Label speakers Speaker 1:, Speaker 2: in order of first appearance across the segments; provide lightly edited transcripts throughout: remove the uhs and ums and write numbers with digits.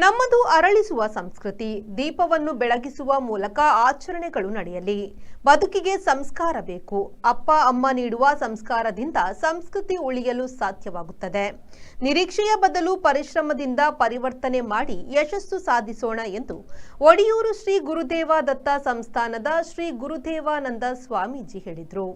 Speaker 1: ನಮ್ಮದು ಅರಳಿಸುವ ಸಂಸ್ಕೃತಿ. ದೀಪವನ್ನು ಬೆಳಗಿಸುವ ಮೂಲಕ ಆಚರಣೆಗಳು ನಡೆಯಲಿ. ಬದುಕಿಗೆ ಸಂಸ್ಕಾರ ಬೇಕು. ಅಪ್ಪ ಅಮ್ಮ ನೀಡುವ ಸಂಸ್ಕಾರದಿಂದ ಸಂಸ್ಕೃತಿ ಉಳಿಯಲು ಸಾಧ್ಯವಾಗುತ್ತದೆ. ನಿರೀಕ್ಷೆಯ ಬದಲು ಪರಿಶ್ರಮದಿಂದ ಪರಿವರ್ತನೆ ಮಾಡಿ ಯಶಸ್ಸು ಸಾಧಿಸೋಣ ಎಂದು ಒಡಿಯೂರು ಶ್ರೀ ಗುರುದೇವ ದತ್ತ ಸಂಸ್ಥಾನದ ಶ್ರೀ ಗುರುದೇವಾನಂದ ಸ್ವಾಮೀಜಿ ಹೇಳಿದರು.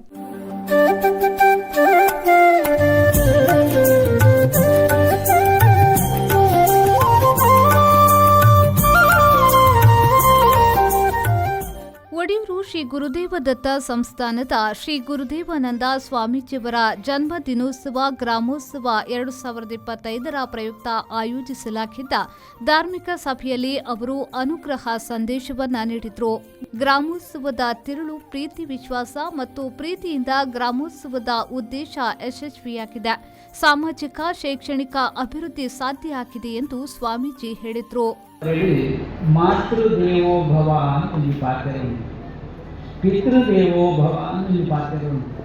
Speaker 1: ಒಡಿಯೂರು ಶ್ರೀ ಗುರುದೇವ ದತ್ತ ಸಂಸ್ಥಾನದ ಶ್ರೀ ಗುರುದೇವಾನಂದ ಸ್ವಾಮೀಜಿಯವರ ಜನ್ಮ ದಿನೋತ್ಸವ ಗ್ರಾಮೋತ್ಸವ 2025 ಪ್ರಯುಕ್ತ ಆಯೋಜಿಸಲಾಗಿದ್ದ ಧಾರ್ಮಿಕ ಸಭೆಯಲ್ಲಿ ಅವರು ಅನುಗ್ರಹ ಸಂದೇಶವನ್ನ ನೀಡಿದರು. ಗ್ರಾಮೋತ್ಸವದ ತಿರುಳು ಪ್ರೀತಿ, ವಿಶ್ವಾಸ ಮತ್ತು ಪ್ರೀತಿಯಿಂದ ಗ್ರಾಮೋತ್ಸವದ ಉದ್ದೇಶ ಯಶಸ್ವಿಯಾಗಿದೆ. ಸಾಮಾಜಿಕ ಶೈಕ್ಷಣಿಕ ಅಭಿವೃದ್ಧಿ ಸಾಧ್ಯ ಆಗಿದೆ ಎಂದು ಸ್ವಾಮೀಜಿ ಹೇಳಿದರು.
Speaker 2: ಮಾತೃದೇವೋ ಭವ ಅಂತ ಒಂದು ಪಾತ್ರ ಉಂಟು, ಪಿತೃದೇವೋ ಭವ ಅಂತ ಒಂದು ಪಾತ್ರ ಉಂಟು,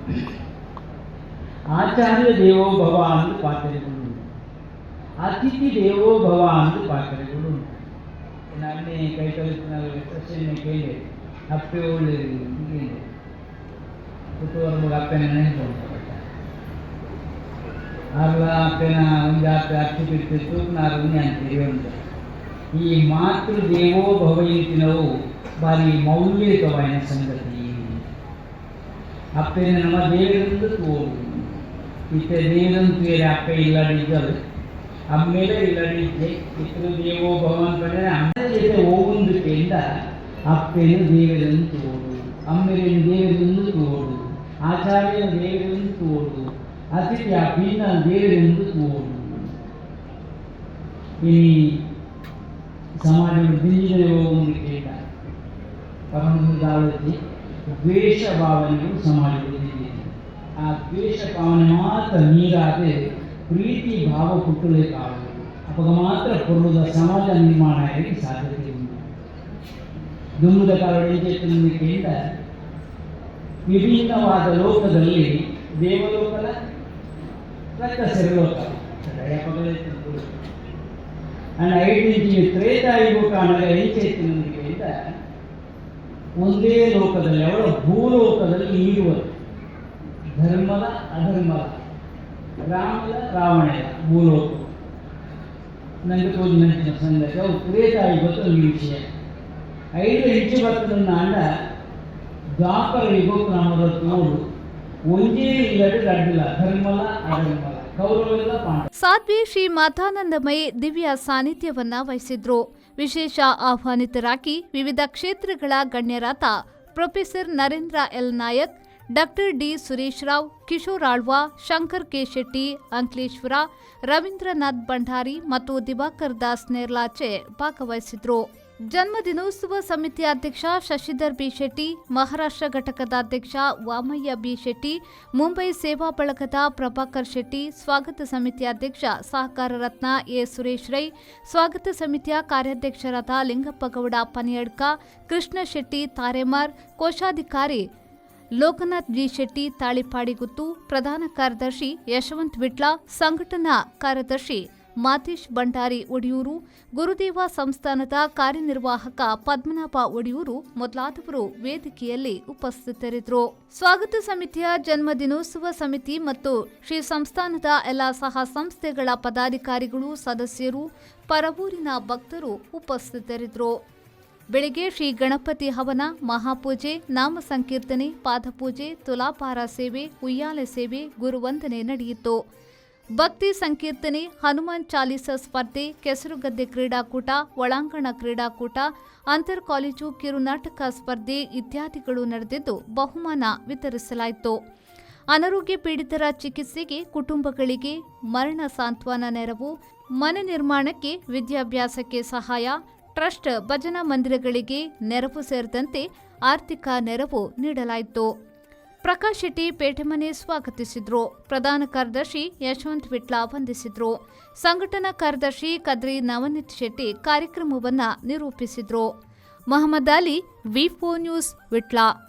Speaker 2: ಆಚಾರ್ಯ ದೇವೋ ಭವ ಅಂತ ಪಾತ್ರಗಳು ಉಂಟು, ಅತಿಥಿ ದೇವೋ ಭವ ಅಂತ ಪಾತ್ರಗಳು ಉಂಟು. ನಾನೇ ಕೈ ಕಲಿತಿನ ಪ್ರಶ್ನೆ ಕೇಳಿ ಅಪ್ಪೆ ಒಳ್ಳೆಯದು ಕೇಳಿ ಕುಟುಂಬ ಅಪ್ಪನ ನೆನಪು ಅಲ್ಲ ಅಪ್ಪನ ಒಂದು ಅಪ್ಪೆ ಅಕ್ಕಿ ಬಿಟ್ಟಿತ್ತು ನಾನು ಅಂತೀವಿ ಅಂತ. ಈ ಮಾತೃ ದೇವೋ ಭವ ಇಂತಿನವು ಭಾರಿ ಮೌಲ್ಯಯುತವಾದ ಸಂಗತಿ. ಅಪ್ಪನ ನಮ್ಮ ದೇವರಂದು ತೋರು ಇತ್ತ ದೇವರಂತ ಬೇರೆ ಅಪ್ಪ ಇಲ್ಲದಿದ್ದರು ಅಮ್ಮೇಲೆ ಇಲ್ಲದಿದ್ದೆ ಪಿತೃ ದೇವೋ ಭವ ಅಂತಂದರೆ ಅಮ್ಮನ ಜೊತೆ ಹೋಗುವುದಕ್ಕಿಂತ ಅಪ್ಪನ ದೇವರನ್ನು ತೋರು, ಅಮ್ಮೇಲಿನ ದೇವರನ್ನು ತೋರು, ಆಚಾರ್ಯನ ದೇವರನ್ನು ತೋರು, ಅತಿಥಿ ಅಪ್ಪಿನ ದೇವರೆಂದು ತೋರು. ಈ ಸಮಾಜದ ಬಿಂದಿಗೆ ಹೋಗುವುದು ಕೇಳ ಪರಮದಾವತಿ ದ್ವೇಷ ಭಾವನೆಗಳು ಸಮಾಜದಲ್ಲಿ ಆ ದ್ವೇಷ ಭಾವನೆ ಮಾತ್ರ ನೀರಾದೆ ಪ್ರೀತಿ ಭಾವ ಹುಟ್ಟಬೇಕಾಗುವುದು ಅವಾಗ ಮಾತ್ರ ಕೊಡುವುದ ಸಮಾಜ ನಿರ್ಮಾಣ ಆಗಲಿಕ್ಕೆ ಸಾಧ್ಯತೆ ಉಂಟು. ದುಮ್ಮದ ಕಾಲದಿಂದ ವಿಭಿನ್ನವಾದ ಲೋಕದಲ್ಲಿ ದೇವಲೋಕದ ಸೆರಲೋಕ ಅಂಡ್ ಐಡೆಂಟಿಟಿ ತ್ರೇತಾಯುಗ ಕಾಣದ ಐಚೈತನ್ಯದಿಂದ ಒಂದೇ ಲೋಕದಲ್ಲಿ ಅವರ ಭೂಲೋಕದಲ್ಲಿ ಇರುವರು ಧರ್ಮದ ಅಧರ್ಮದ ರಾಮದ ರಾವಣದ ಭೂಲೋಕ ನನಗೆ ತೋದು ನಂಚಿನ ಸಂಗತಿ ಅವು ತ್ರೇತಾಯುಗದ ಒಂದು ವಿಷಯ. 5 ಇಂಚು ಬರ್ತದನ್ನ ಅಂಡ ದ್ವಾಪರ ಯುಗಕ್ಕೆ ನಮ್ಮದ ತೋಡು ಒಂದೇ ಇಲ್ಲದೆ ಅಡ್ಡಿಲ್ಲ ಧರ್ಮದ ಅಧರ್ಮದ
Speaker 3: ಸಾಧ್ವಿ ಶ್ರೀ ಮಾತಾನಂದಮಯಿ ದಿವ್ಯ ಸಾನ್ನಿಧ್ಯವನ್ನ ವಹಿಸಿದ್ರು. ವಿಶೇಷ ಆಹ್ವಾನಿತರಾಗಿ ವಿವಿಧ ಕ್ಷೇತ್ರಗಳ ಗಣ್ಯರಾದ professor Narendra L Nayak, doctor D Suresh Rao, Kishore Alva, Shankar K Shetty, Ankleshwar, Ravindranath Bhandari ಮತ್ತು ದಿವಾಕರ್ ದಾಸ್ ನೇರ್ಲಾಚೆ ಭಾಗವಹಿಸಿದ್ರು. ಜನ್ಮ ದಿನೋತ್ಸವ ಸಮಿತಿ ಅಧ್ಯಕ್ಷ ಶಶಿಧರ್ ಬಿ ಶೆಟ್ಟಿ, ಮಹಾರಾಷ್ಟ್ರ ಘಟಕದ ಅಧ್ಯಕ್ಷ ವಾಮಯ್ಯ ಬಿ ಶೆಟ್ಟಿ, ಮುಂಬೈ ಸೇವಾ ಬಳಗದ ಪ್ರಭಾಕರ್ ಶೆಟ್ಟಿ, ಸ್ವಾಗತ ಸಮಿತಿ ಅಧ್ಯಕ್ಷ ಸಹಕಾರ ರತ್ನ ಎ ಸುರೇಶ್ ರೈ, ಸ್ವಾಗತ ಸಮಿತಿಯ ಕಾರ್ಯಾಧ್ಯಕ್ಷರಾದ ಲಿಂಗಪ್ಪಗೌಡ ಪನಿಯಡ್ಕ, ಕೃಷ್ಣ ಶೆಟ್ಟಿ ತಾರೆಮಾರ್, ಕೋಶಾಧಿಕಾರಿ ಲೋಕನಾಥ್ ಜಿ ಶೆಟ್ಟಿ ತಾಳಿಪಾಡಿಗುತ್ತು, ಪ್ರಧಾನ ಕಾರ್ಯದರ್ಶಿ ಯಶವಂತ್ ವಿಟ್ಲ, ಸಂಘಟನಾ ಕಾರ್ಯದರ್ಶಿ ಮಾತೇಶ್ ಭಂಡಾರಿ ಒಡಿಯೂರು, ಗುರುದೇವ ಸಂಸ್ಥಾನದ ಕಾರ್ಯನಿರ್ವಾಹಕ ಪದ್ಮನಾಭ ಒಡಿಯೂರು ಮೊದಲಾದವರು ವೇದಿಕೆಯಲ್ಲಿ ಉಪಸ್ಥಿತರಿದ್ದರು. ಸ್ವಾಗತ ಸಮಿತಿಯ ಜನ್ಮ ದಿನೋತ್ಸವ ಸಮಿತಿ ಮತ್ತು ಶ್ರೀ ಸಂಸ್ಥಾನದ ಎಲ್ಲ ಸಹ ಸಂಸ್ಥೆಗಳ ಪದಾಧಿಕಾರಿಗಳು, ಸದಸ್ಯರು, ಪರವೂರಿನ ಭಕ್ತರು ಉಪಸ್ಥಿತರಿದ್ದರು. ಬೆಳಗ್ಗೆ ಶ್ರೀ ಗಣಪತಿ ಹವನ, ಮಹಾಪೂಜೆ, ನಾಮ ಸಂಕೀರ್ತನೆ, ಪಾದಪೂಜೆ, ತುಲಾಭಾರ ಸೇವೆ, ಉಯ್ಯಾಲೆ ಸೇವೆ, ಗುರುವಂದನೆ ನಡೆಯಿತು. ಭಕ್ತಿ ಸಂಕೀರ್ತನೆ, ಹನುಮಾನ್ ಚಾಲೀಸ ಸ್ಪರ್ಧೆ, ಕೆಸರುಗದ್ದೆ ಕ್ರೀಡಾಕೂಟ, ಒಳಾಂಗಣ ಕ್ರೀಡಾಕೂಟ, ಅಂತರ್ ಕಾಲೇಜು ಕಿರುನಾಟಕ ಸ್ಪರ್ಧೆ ಇತ್ಯಾದಿಗಳು ನಡೆದಿದ್ದು ಬಹುಮಾನ ವಿತರಿಸಲಾಯಿತು. ಅನಾರೋಗ್ಯ ಪೀಡಿತರ ಚಿಕಿತ್ಸೆಗೆ, ಕುಟುಂಬಗಳಿಗೆ ಮರಣ ಸಾಂತ್ವನ ನೆರವು, ಮನೆ ನಿರ್ಮಾಣಕ್ಕೆ, ವಿದ್ಯಾಭ್ಯಾಸಕ್ಕೆ ಸಹಾಯ, ಟ್ರಸ್ಟ್ ಭಜನಾ ಮಂದಿರಗಳಿಗೆ ನೆರವು ಸೇರಿದಂತೆ ಆರ್ಥಿಕ ನೆರವು ನೀಡಲಾಯಿತು. ಪ್ರಕಾಶ್ ಶೆಟ್ಟಿ ಪೇಟೆಮನೆ ಸ್ವಾಗತಿಸಿದ್ರು. ಪ್ರಧಾನ ಕಾರ್ಯದರ್ಶಿ ಯಶವಂತ್ ವಿಟ್ಲ ವಂದಿಸಿದ್ರು. ಸಂಘಟನಾ ಕಾರ್ಯದರ್ಶಿ ಕದ್ರಿ ನವನೀತ್ ಶೆಟ್ಟಿ ಕಾರ್ಯಕ್ರಮವನ್ನು ನಿರೂಪಿಸಿದ್ರು. ಮಹಮ್ಮದ್ ಅಲಿ, ವಿ4 ನ್ಯೂಸ್, ವಿಟ್ಲ.